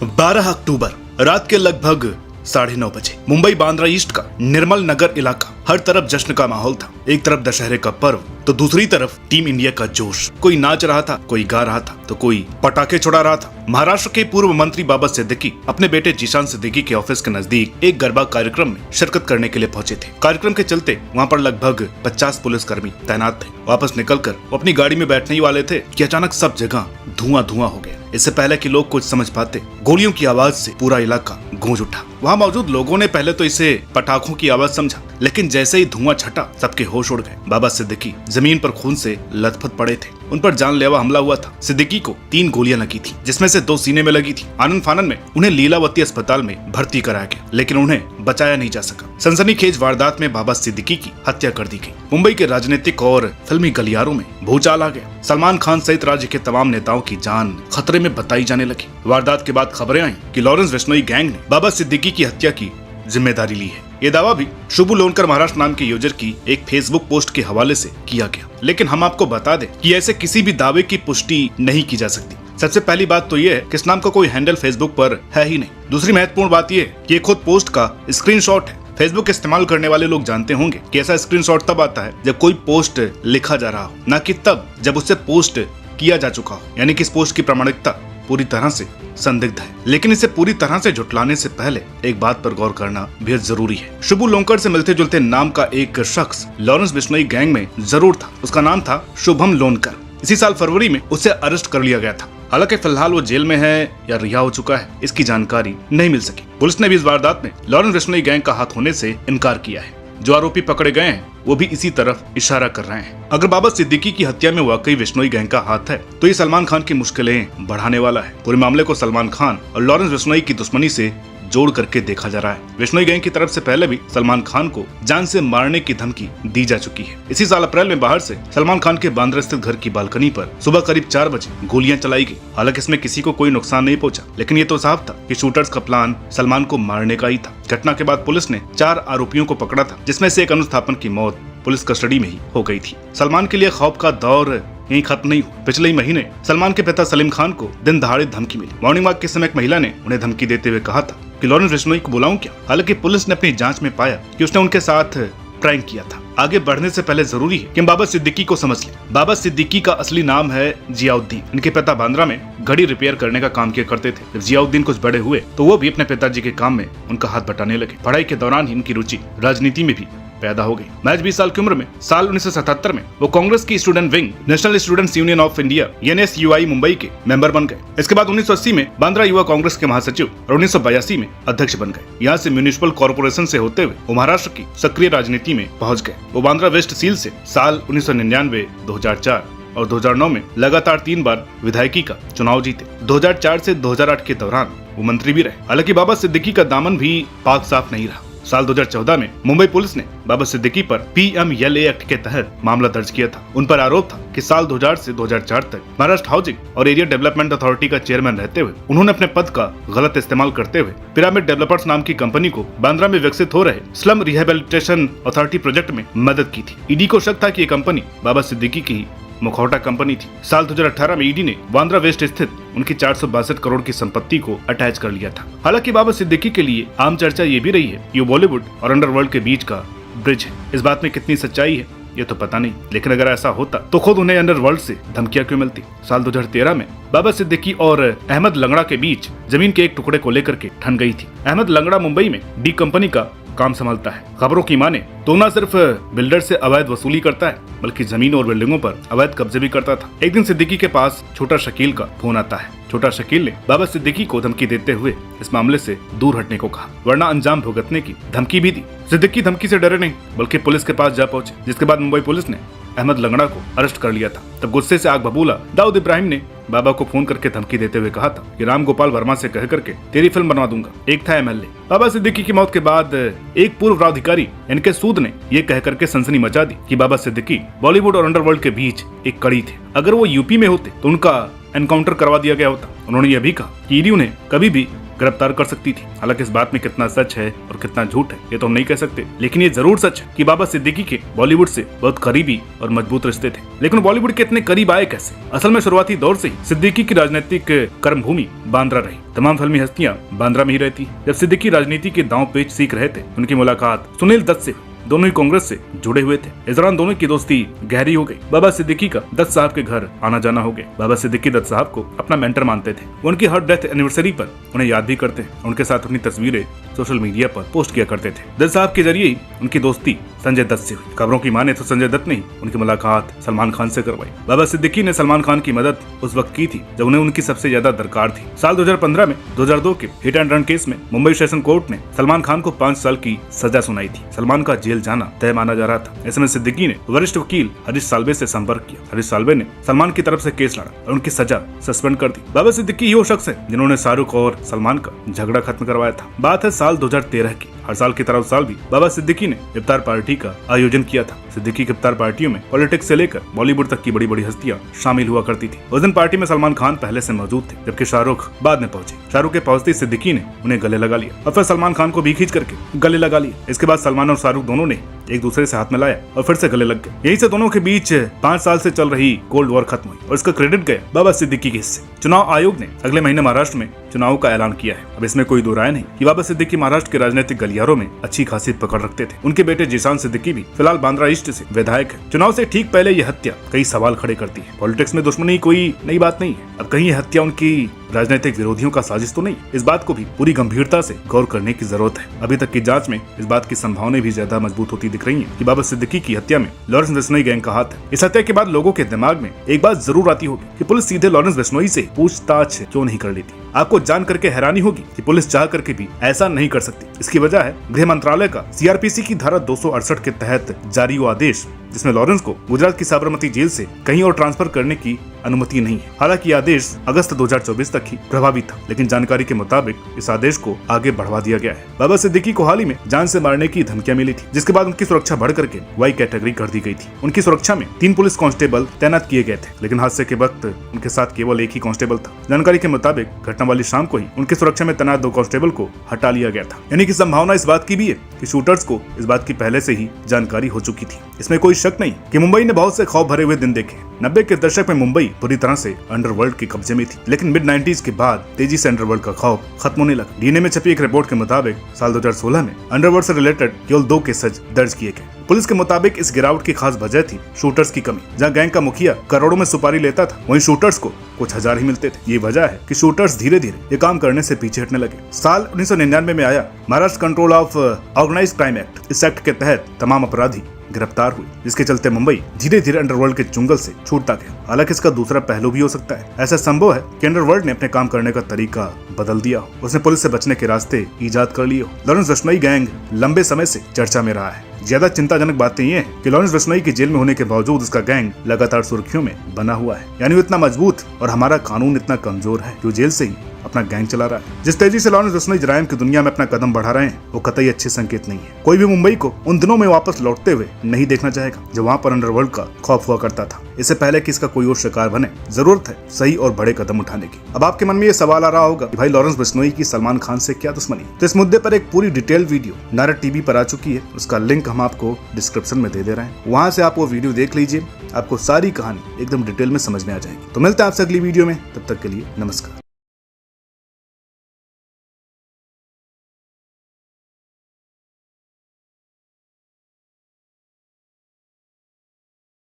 12 अक्टूबर रात के लगभग 9:30 बजे मुंबई बांद्रा ईस्ट का निर्मल नगर इलाका, हर तरफ जश्न का माहौल था। एक तरफ दशहरे का पर्व तो दूसरी तरफ टीम इंडिया का जोश। कोई नाच रहा था, कोई गा रहा था, तो कोई पटाखे छुड़ा रहा था। महाराष्ट्र के पूर्व मंत्री बाबा सिद्दीकी अपने बेटे जीशान सिद्दीकी के ऑफिस के नजदीक एक गरबा कार्यक्रम में शिरकत करने के लिए पहुंचे थे। कार्यक्रम के चलते वहां पर लगभग 50 पुलिसकर्मी तैनात थे। वापस निकलकर वो अपनी गाड़ी में बैठने ही वाले थे कि अचानक सब जगह धुआं धुआं हो गया। इससे पहले कि लोग कुछ समझ पाते, गोलियों की आवाज से पूरा इलाका गूंज उठा। वहां मौजूद लोगों ने पहले तो इसे पटाखों की आवाज समझा, लेकिन जैसे ही धुआं छटा सबके होश उड़ गए। बाबा सिद्दीकी जमीन पर खून से लथपथ पड़े थे। उन पर जानलेवा हमला हुआ था। सिद्दीकी को 3 गोलियां लगी थी, जिसमें से 2 सीने में लगी थी। आनंद फानन में उन्हें लीलावती अस्पताल में भर्ती कराया गया, लेकिन उन्हें बचाया नहीं जा सका। सनसनीखेज वारदात में बाबा सिद्दीकी की हत्या कर दी गई। मुंबई के राजनीतिक और फिल्मी गलियारों में भूचाल आ गया। सलमान खान सहित राज्य के तमाम नेताओं की जान खतरे में बताई जाने लगी। वारदात के बाद खबरें आई कि लॉरेंस बिश्नोई गैंग ने बाबा सिद्दीकी की हत्या की जिम्मेदारी ली है। ये दावा भी शुभू लोनकर महाराष्ट्र नाम के यूजर की एक फेसबुक पोस्ट के हवाले से किया गया, लेकिन हम आपको बता दें कि ऐसे किसी भी दावे की पुष्टि नहीं की जा सकती। सबसे पहली बात तो ये है कि इस नाम का कोई हैंडल फेसबुक पर है ही नहीं। दूसरी महत्वपूर्ण बात ये कि ये खुद पोस्ट का स्क्रीनशॉट है। फेसबुक इस्तेमाल करने वाले लोग जानते होंगे कि ऐसा स्क्रीनशॉट तब आता है जब कोई पोस्ट लिखा जा रहा हो, न कि तब जब उससे पोस्ट किया जा चुका हो, यानी कि इस पोस्ट की प्रामाणिकता पूरी तरह से संदिग्ध है। लेकिन इसे पूरी तरह से झुटलाने से पहले एक बात पर गौर करना बेहद जरूरी है। शुभू लोनकर से मिलते जुलते नाम का एक शख्स लॉरेंस बिश्नोई गैंग में जरूर था। उसका नाम था शुभम लोनकर। इसी साल फरवरी में उसे अरेस्ट कर लिया गया था। हालांकि फिलहाल वो जेल में है या रिहा हो चुका है, इसकी जानकारी नहीं मिल सकी। पुलिस ने भी इस वारदात में लॉरेंस बिश्नोई गैंग का हाथ होने से इनकार किया है। जो आरोपी पकड़े गए हैं वो भी इसी तरफ इशारा कर रहे हैं। अगर बाबा सिद्दीकी की हत्या में वाकई बिश्नोई गैंग का हाथ है तो ये सलमान खान की मुश्किलें बढ़ाने वाला है। पूरे मामले को सलमान खान और लॉरेंस बिश्नोई की दुश्मनी से जोड़ करके देखा जा रहा है। बिश्नोई गैंग की तरफ से पहले भी सलमान खान को जान से मारने की धमकी दी जा चुकी है। इसी साल अप्रैल में बाहर से सलमान खान के बांद्रा स्थित घर की बालकनी पर सुबह करीब 4 बजे गोलियां चलाई गई। हालांकि इसमें किसी को कोई नुकसान नहीं पहुंचा, लेकिन ये तो साफ था कि शूटर्स का प्लान सलमान को मारने का ही था। घटना के बाद पुलिस ने 4 आरोपियों को पकड़ा था, जिसमें से एक अनुस्थापन की मौत पुलिस कस्टडी में ही हो गई थी। सलमान के लिए खौफ का दौर यहीं खत्म नहीं हुआ। पिछले ही महीने सलमान के पिता सलीम खान को दिन दहाड़े धमकी मिली। मॉर्निंग वॉक के समय एक महिला ने उन्हें धमकी देते हुए कहा था कि लॉरेंस बिश्नोई को बुलाऊं क्या। हालांकि पुलिस ने अपनी जांच में पाया कि उसने उनके साथ प्रैंक किया था। आगे बढ़ने से पहले जरूरी है कि हम बाबा सिद्दीकी को समझ लें। बाबा सिद्दीकी का असली नाम है जियाउद्दीन। इनके पिता बांद्रा में घड़ी रिपेयर करने का काम किया करते थे। जब जियाउद्दीन कुछ बड़े हुए तो वो भी अपने पिताजी के काम में उनका हाथ बटाने लगे। पढ़ाई के दौरान ही इनकी रुचि राजनीति में भी पैदा हो गई। महज 20 साल की उम्र में साल 1977 में वो कांग्रेस की student wing national students union of India NSUI Mumbai के मेंबर बन गए। इसके बाद 1980 में बांद्रा युवा कांग्रेस के महासचिव और 1982 में अध्यक्ष बन गए। यहाँ से म्यूनिसिपल कॉर्पोरेशन से होते हुए वो महाराष्ट्र की सक्रिय राजनीति में पहुंच गए। वो बांद्रा वेस्ट सील से साल 1999, 2004 और 2009 में लगातार 3 बार विधायकी का चुनाव जीते। 2004 से 2008 के दौरान वो मंत्री भी रहे। हालांकि बाबा सिद्दीकी का दामन भी पाक साफ नहीं रहा। साल 2014 में मुंबई पुलिस ने बाबा सिद्दीकी पर PMLA एक्ट के तहत मामला दर्ज किया था। उन पर आरोप था कि साल 2000 से 2004 तक महाराष्ट्र हाउसिंग और एरिया डेवलपमेंट अथॉरिटी का चेयरमैन रहते हुए उन्होंने अपने पद का गलत इस्तेमाल करते हुए पिरामिड डेवलपर्स नाम की कंपनी को बांद्रा में विकसित हो रहे स्लम रिहेबिलिटेशन अथॉरिटी प्रोजेक्ट में मदद की थी। ईडी को शक था कि ये कंपनी बाबा सिद्दीकी की मुखौटा कंपनी थी। साल 2018 में ईडी ने बांद्रा वेस्ट स्थित उनकी 462 करोड़ की संपत्ति को अटैच कर लिया था। हालांकि बाबा सिद्दीकी के लिए आम चर्चा ये भी रही है कि बॉलीवुड और अंडरवर्ल्ड के बीच का ब्रिज है। इस बात में कितनी सच्चाई है ये तो पता नहीं, लेकिन अगर ऐसा होता तो खुद उन्हें अंडरवर्ल्ड से धमकियां क्यों मिलती। साल 2013 में बाबा सिद्दीकी और अहमद लंगड़ा के बीच जमीन के एक टुकड़े को लेकर के ठन गई थी। अहमद लंगड़ा मुंबई में डी कंपनी का काम संभालता है। खबरों की माने तो न सिर्फ बिल्डर से अवैध वसूली करता है, बल्कि जमीन और बिल्डिंगों पर अवैध कब्जे भी करता था। एक दिन सिद्दीकी के पास छोटा शकील का फोन आता है। छोटा शकील ने बाबा सिद्दीकी को धमकी देते हुए इस मामले से दूर हटने को कहा, वरना अंजाम भुगतने की धमकी भी दी। सिद्दीकी धमकी से डरे नहीं, बल्कि पुलिस के पास जा पहुंचे, जिसके बाद मुंबई पुलिस ने अहमद लंगड़ा को अरेस्ट कर लिया था। तब गुस्से से आग बबूला दाऊद इब्राहिम ने बाबा को फोन करके धमकी देते हुए कहा था कि राम गोपाल वर्मा से कह करके तेरी फिल्म बनवा दूंगा। एक था MLA। बाबा सिद्दीकी की मौत के बाद एक पूर्व प्राधिकारी इनके सूद ने ये कह करके सनसनी मचा दी कि बाबा सिद्दीकी बॉलीवुड और अंडरवर्ल्ड के बीच एक कड़ी थे। अगर वो यूपी में होते तो उनका एनकाउंटर करवा दिया गया होता। उन्होंने यह भी कहा कि ईडी उन्हें कभी भी गिरफ्तार कर सकती थी। हालांकि इस बात में कितना सच है और कितना झूठ है ये तो हम नहीं कह सकते, लेकिन ये जरूर सच है कि बाबा सिद्दीकी के बॉलीवुड से बहुत करीबी और मजबूत रिश्ते थे। लेकिन बॉलीवुड के इतने करीब आए कैसे? असल में शुरुआती दौर से ही सिद्दीकी की राजनीतिक कर्मभूमि बांद्रा रही। तमाम फिल्मी हस्तियां बांद्रा में ही रहती। जब सिद्दीकी राजनीति के दांव पेच सीख रहे थे, उनकी मुलाकात सुनील दत्त से, दोनों ही कांग्रेस से जुड़े हुए थे। इस दौरान दोनों की दोस्ती गहरी हो गई। बाबा सिद्दीकी का दत्त साहब के घर आना जाना हो गया। बाबा सिद्दीकी दत्त साहब को अपना मेंटर मानते थे। वो उनकी हर डेथ एनिवर्सरी पर उन्हें याद भी करते हैं। उनके साथ अपनी तस्वीरें सोशल मीडिया पर पोस्ट किया करते थे। दत्त साहब के जरिए ही उनकी दोस्ती संजय दत्त से हुई। खबरों की माने तो संजय दत्त ने ही उनकी मुलाकात सलमान खान से करवाई। बाबा सिद्दीकी ने सलमान खान की मदद उस वक्त की थी जब उन्हें उनकी सबसे ज्यादा दरकार थी। साल 2015 में 2002 के हिट एंड रन केस में मुंबई सेशन कोर्ट ने सलमान खान को 5 साल की सजा सुनाई थी। सलमान का जेल जाना तय माना जा रहा था। ऐसे में सिद्दीकी ने वरिष्ठ वकील हरीश साल्वे से संपर्क किया। हरीश साल्वे ने सलमान की तरफ से केस लड़ा और उनकी सजा सस्पेंड कर दी। बाबा सिद्दीकी ही वो शख्स है जिन्होंने शाहरुख और सलमान का झगड़ा खत्म करवाया था। बात है साल 2013 की। हर साल की तरह उस साल भी बाबा सिद्दीकी ने इफ्तार पार्टी का आयोजन किया था। सिद्दीकी की इफ्तार पार्टियों में पॉलिटिक्स से लेकर बॉलीवुड तक की बड़ी बड़ी हस्तियां शामिल हुआ करती थी। उस दिन पार्टी में सलमान खान पहले से मौजूद थे, जबकि शाहरुख बाद में पहुंचे। शाहरुख के पहुंचते सिद्दीकी ने उन्हें गले लगा लिया और फिर सलमान खान को भी खींच करके गले लगा लिया। इसके बाद सलमान और शाहरुख दोनों ने एक दूसरे से हाथ मिलाया और फिर से गले लग गए। यही से दोनों के बीच 5 साल से चल रही कोल्ड वॉर खत्म हुई और इसका क्रेडिट गया बाबा सिद्दीकी के हिस्से। चुनाव आयोग ने अगले महीने महाराष्ट्र में चुनाव का ऐलान किया है। अब इसमें कोई दो राय नहीं कि बाबा सिद्दीकी महाराष्ट्र के राजनीतिक गलियारों में अच्छी खासियत पकड़ रखते थे। उनके बेटे जीशान सिद्दीकी भी फिलहाल बांद्रा ईस्ट से विधायक है। चुनाव से ठीक पहले ये हत्या कई सवाल खड़े करती है। पॉलिटिक्स में दुश्मनी कोई नई बात नहीं है। अब कहीं ये हत्या उनकी राजनीतिक विरोधियों का साजिश तो नहीं? इस बात को भी पूरी गंभीरता से गौर करने की जरूरत है। अभी तक की जांच में इस बात की संभावनाएं भी ज्यादा मजबूत होती दिख रही हैं कि बाबा सिद्दीकी की हत्या में लॉरेंस बिश्नोई गैंग का हाथ है। इस हत्या के बाद लोगों के दिमाग में एक बात जरूर आती होगी कि पुलिस सीधे लॉरेंस बिश्नोई से पूछताछ क्यों नहीं कर लेती। आपको जान करके हैरानी होगी कि पुलिस चाह करके भी ऐसा नहीं कर सकती। इसकी वजह है गृह मंत्रालय का सीआरपीसी की धारा 268 के तहत जारी हुआ आदेश, जिसमें लॉरेंस को गुजरात की साबरमती जेल से कहीं और ट्रांसफर करने की अनुमति नहीं है। हालांकि आदेश अगस्त 2024 तक ही प्रभावी था, लेकिन जानकारी के मुताबिक इस आदेश को आगे बढ़वा दिया गया है। बाबा सिद्दीकी को हाल ही में जान से मारने की धमकियां मिली थी, जिसके बाद उनकी सुरक्षा बढ़ करके वाई कैटेगरी कर दी गई थी। उनकी सुरक्षा में 3 पुलिस कांस्टेबल तैनात किए गए थे, लेकिन हादसे के वक्त उनके साथ केवल एक ही कांस्टेबल था। जानकारी के मुताबिक घटना वाली शाम को ही उनकी सुरक्षा में तैनात 2 कांस्टेबल को हटा लिया गया था। यानी कि संभावना इस बात की भी है कि शूटर्स को इस बात की पहले से ही जानकारी हो चुकी थी। इसमें कोई शक नहीं कि मुंबई ने बहुत से खौफ भरे हुए दिन देखे। 90 के दशक में मुंबई पूरी तरह से अंडरवर्ल्ड के कब्जे में थी, लेकिन मिड 90s के बाद तेजी से अंडरवर्ल्ड का खौफ खत्म होने लगा। डीएनए में छपी एक रिपोर्ट के मुताबिक साल 2016 में अंडरवर्ल्ड से रिलेटेड केवल 2 केसेज दर्ज किए गए। पुलिस के मुताबिक इस गिरावट की खास वजह थी शूटर्स की कमी। जहां गैंग का मुखिया करोड़ों में सुपारी लेता था, वहीं शूटर्स को कुछ हजार ही मिलते थे। ये वजह है कि शूटर्स धीरे धीरे ये काम करने से पीछे हटने लगे। साल 1999 में आया Maharashtra control of organised crime act. इस एक्ट के तहत तमाम अपराधी गिरफ्तार हुए, जिसके चलते मुंबई धीरे धीरे अंडरवर्ल्ड के चुंगल से छूटता गया। हालांकि इसका दूसरा पहलू भी हो सकता है। ऐसा संभव है कि अंडरवर्ल्ड ने अपने काम करने का तरीका बदल दिया हो, उसने पुलिस से बचने के रास्ते ईजाद कर लिए हो। लॉरेंस बिश्नोई गैंग लंबे समय से चर्चा में रहा है। ज्यादा चिंताजनक बातें ये हैं कि लॉरेंस बिश्नोई के जेल में होने के बावजूद उसका गैंग लगातार सुर्खियों में बना हुआ है। यानी वो इतना मजबूत और हमारा कानून इतना कमजोर है कि वो जेल से ही अपना गैंग चला रहा है। जिस तेजी से लॉरेंस बिश्नोई जराइम की दुनिया में अपना कदम बढ़ा रहे हैं, वो कतई अच्छे संकेत नहीं है। कोई भी मुंबई को उन दिनों में वापस लौटते हुए नहीं देखना चाहेगा जब वहाँ पर अंडरवर्ल्ड का खौफ हुआ करता था। इससे पहले कि इसका कोई और शिकार बने, जरूरत है सही और बड़े कदम उठाने की। अब आपके मन में ये सवाल आ रहा होगा कि भाई लॉरेंस बिश्नोई की सलमान खान से क्या दुश्मनी? तो इस मुद्दे पर एक पूरी डिटेल वीडियो नारद टीवी पर आ चुकी है। उसका लिंक हम आपको डिस्क्रिप्शन में दे रहे हैं। वहां से आप वो वीडियो देख लीजिए, आपको सारी कहानी एकदम डिटेल में समझ में आ जाएगी। तो मिलते हैं आपसे अगली वीडियो में, तब तक के लिए नमस्कार।